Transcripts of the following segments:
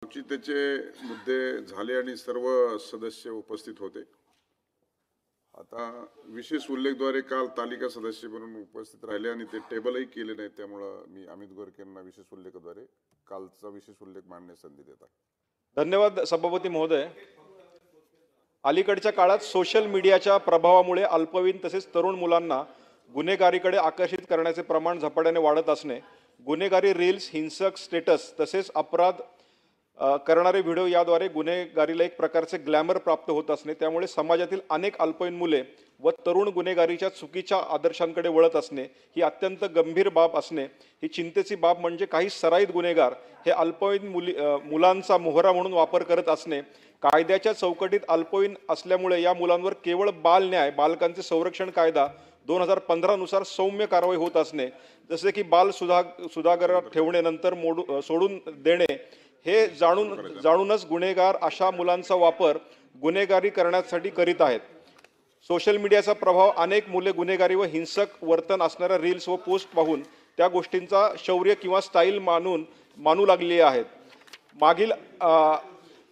त्याचे मुद्दे झाले आणि सर्व सदस्य उपस्थित होते। आता विशेष उल्लेखद्वारे काल तालिका सदस्य म्हणून उपस्थित राहिले आणि ते टेबलही केले नाही, त्यामुळे मी अमित गोरके यांना विशेष उल्लेखद्वारे कालचा विशेष उल्लेख मांडण्यास संधी देतात। धन्यवाद सभापती महोदय। अलीकडच्या काळात सोशल मीडियाच्या प्रभावामुळे अल्पवयीन तसेच तरुण मुलांना गुन्हेगारीकडे आकर्षित करण्याचे प्रमाण झपाट्याने वाढत असणे, गुन्हेगारी रील्स, हिंसक स्टेटस तसेच अपराध करणारे व्हिडिओ याद्वारे गुन्हेगारीला एक प्रकारचे ग्लॅमर प्राप्त होत असणे, त्यामुळे समाजातील अनेक अल्पवयीन मुले व तरुण गुन्हेगारीच्या चुकीच्या आदर्शांकडे वळत असणे ही अत्यंत गंभीर बाब असणे, ही चिंतेची बाब म्हणजे काही सराईत गुन्हेगार हे अल्पवयीन मुलांचा मोहरा म्हणून वापर करत असणे, कायद्याच्या चौकटीत अल्पवयीन असल्यामुळे या मुलांवर केवळ बाल न्याय बालकांचे संरक्षण कायदा 2015 नुसार सौम्य कारवाई होत असणे, जसे की बाल सुधागृहात ठेवणे नंतर सोडून देणे हे जाणूनच गुन्हेगार अशा मुलांचा वापर गुन्हेगारी करण्यासाठी करीत आहेत। सोशल मीडियाचा प्रभाव अनेक मुले गुन्हेगारी व हिंसक वर्तन असणाऱ्या रील्स व पोस्ट पाहून त्या गोष्टींचा शौर्य किंवा स्टाईल मानू लागले आहेत। मागील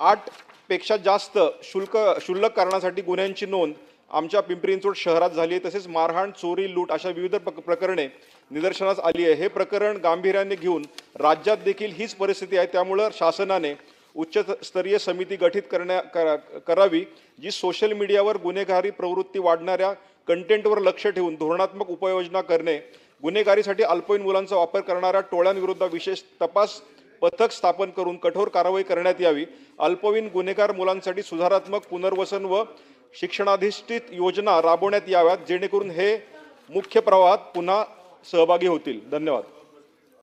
8 पेक्षा जास्त क्षुल्लक कारणासाठी गुन्ह्यांची नोंद आमच्या पिंपरी चिंचवड शहरात झाली आहे। तसेच मारहाण, चोरी, लूट अशा विविध प्रकरणे निदर्शनास आली आहे। हे प्रकरण गांभीर्याने घेऊन राज्यात देखील हीच परिस्थिती आहे, त्यामुळे शासनाने उच्चस्तरीय समिती गठीत करावी, जी सोशल मीडियावर गुन्हेगारी प्रवृत्ती वाढणाऱ्या कंटेंटवर लक्ष ठेवून धोरणात्मक उपाययोजना करणे, गुन्हेगारीसाठी अल्पवयीन मुलांचा वापर करणाऱ्या टोळ्यांविरुद्ध विशेष तपास पथक स्थापन करून कठोर कारवाई करण्यात यावी, अल्पवयीन गुन्हेगार मुलांसाठी सुधारात्मक पुनर्वसन व शिक्षणाधिष्ठित योजना राबवण्यात याव्यात, जेणेकरून हे मुख्य प्रवाहात पुन्हा सहभागी होतील। धन्यवाद।